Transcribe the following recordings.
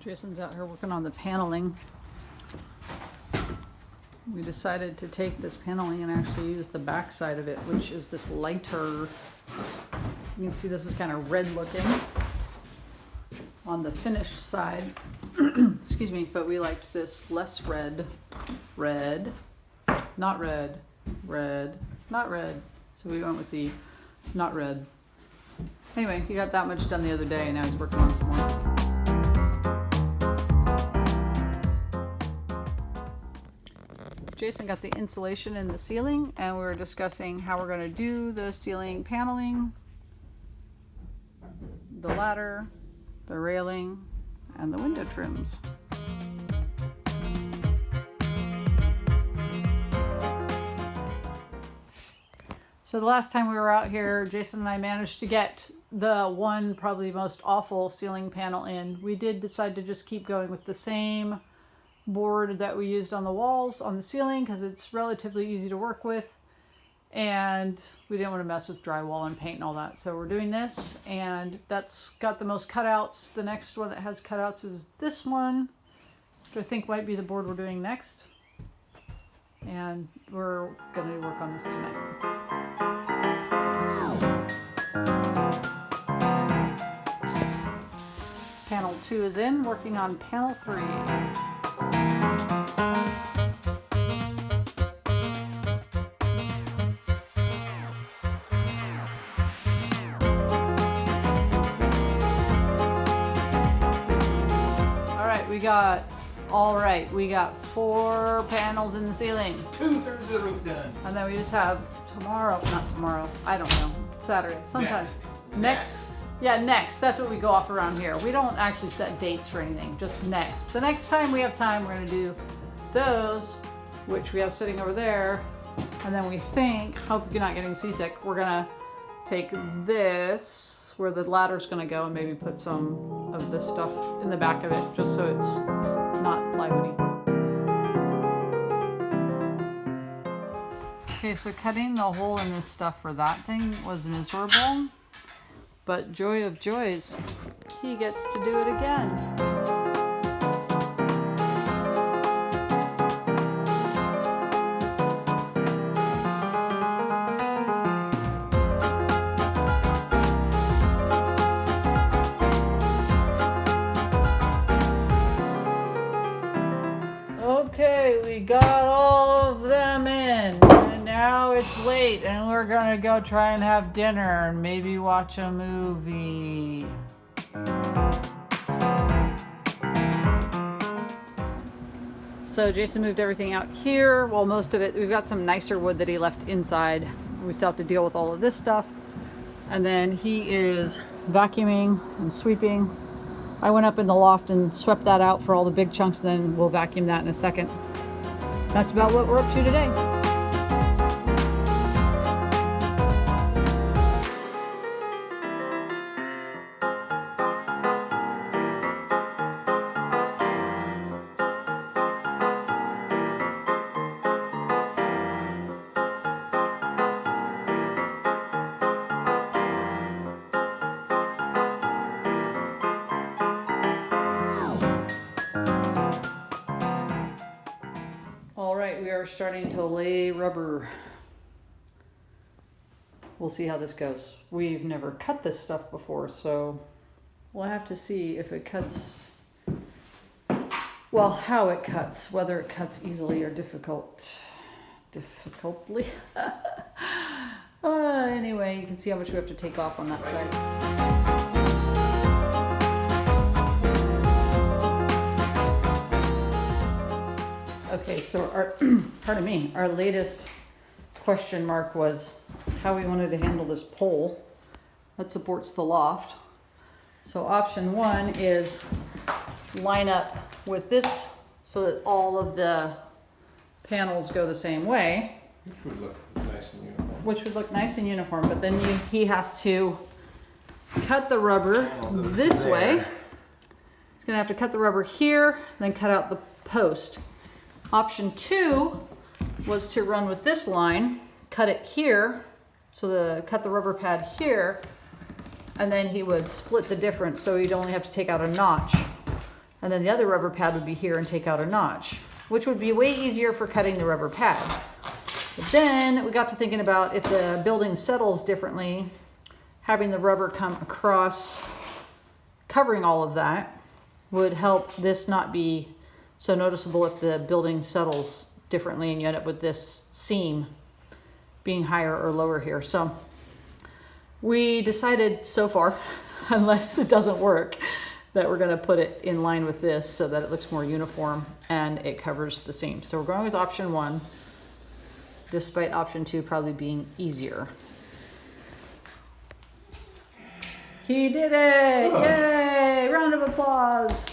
Jason's out here working on the paneling. We decided to take this paneling and actually use the back side of it, which is this lighter. You can see this is kind of red looking on the finished side. Excuse me, but we liked this less red. Red, not red, red, not red. So we went with the not red. Anyway, he got that much done the other day and now he's working on some more. Jason got the insulation in the ceiling and we were discussing how we're going to do the ceiling paneling, the ladder, the railing, and the window trims. So the last time we were out here, Jason and I managed to get the one probably most awful ceiling panel in. We did decide to just keep going with the same board that we used on the walls on the ceiling because it's relatively easy to work with, and we didn't want to mess with drywall and paint and all that. So we're doing this, and that's got the most cutouts. The next one that has cutouts is this one, which I think might be the board we're doing next, and we're going to work on this tonight. Panel 2 is in, working on panel 3. We got 4 panels in the ceiling. 2/3 of the roof done. And then we just have not tomorrow, I don't know, Saturday, sometime. Next. Yeah, next. That's what we go off around here. We don't actually set dates for anything, just next. The next time we have time, we're gonna do those, which we have sitting over there. And then we think, hope you're not getting seasick, we're gonna take this, where the ladder's gonna go, and maybe put some of this stuff in the back of it, just so it's not plywoody. Okay, so cutting the hole in this stuff for that thing was miserable, but joy of joys, he gets to do it again. Okay, we got all of them in, and now it's late, and we're gonna go try and have dinner and maybe watch a movie. So Jason moved everything out here. Well, most of it, we've got some nicer wood that he left inside. We still have to deal with all of this stuff. And then he is vacuuming and sweeping. I went up in the loft and swept that out for all the big chunks, and then we'll vacuum that in a second. That's about what we're up to today. We are starting to lay rubber. We'll see how this goes. We've never cut this stuff before, so we'll have to see if it cuts, well, how it cuts, whether it cuts easily or difficultly. Anyway, you can see how much we have to take off on that side. Okay, so our latest question mark was how we wanted to handle this pole that supports the loft. So option 1 is line up with this so that all of the panels go the same way. Which would look nice and uniform. Which would look nice and uniform, but then he has to cut the rubber this way. He's gonna have to cut the rubber here, then cut out the post. Option 2 was to run with this line, cut it here, so cut the rubber pad here, and then he would split the difference, so he'd only have to take out a notch. And then the other rubber pad would be here and take out a notch, which would be way easier for cutting the rubber pad. But then we got to thinking about if the building settles differently, having the rubber come across, covering all of that, would help this not be so noticeable if the building settles differently and you end up with this seam being higher or lower here. So we decided so far, unless it doesn't work, that we're going to put it in line with this so that it looks more uniform and it covers the seam. So we're going with option 1, despite option 2 probably being easier. He did it! Oh. Yay! Round of applause.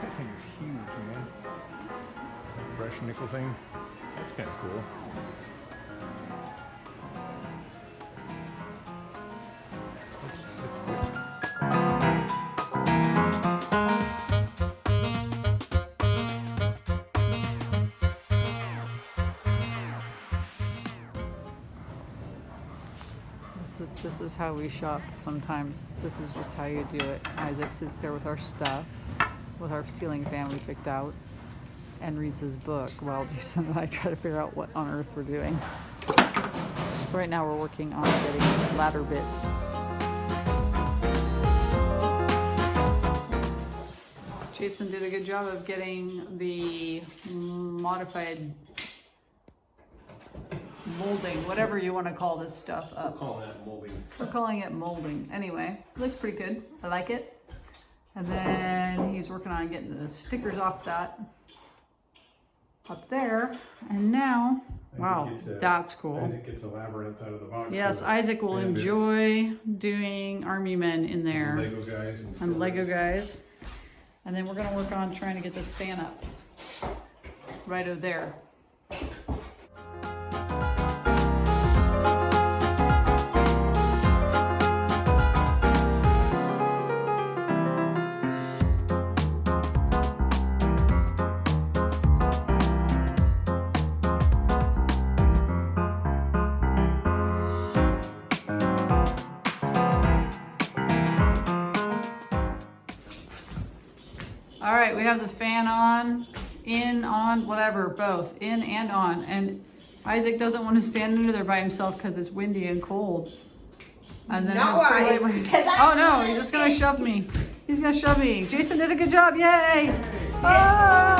That thing is huge, man. Brush nickel thing. That's kind of cool. That's different. This is how we shop sometimes. This is just how you do it. Isaac sits there with our stuff, with our ceiling fan we picked out, and reads his book while Jason and I try to figure out what on earth we're doing. So right now we're working on getting ladder bits. Jason did a good job of getting the modified molding, whatever you want to call this stuff up. We'll call that molding. We're calling it molding. Anyway, it looks pretty good. I like it. And then he's working on getting the stickers off that up there. And now, wow, that's cool. Isaac gets a labyrinth out of the box. Yes, Isaac will enjoy doing army men in there. Lego guys and Lego guys. And then we're going to work on trying to get this fan up right over there. All right, we have the fan on, in, on, whatever, both, in and on. And Isaac doesn't want to stand under there by himself because it's windy and cold. And then oh no, he's just gonna shove me. He's gonna shove me. Jason did a good job, yay! Oh!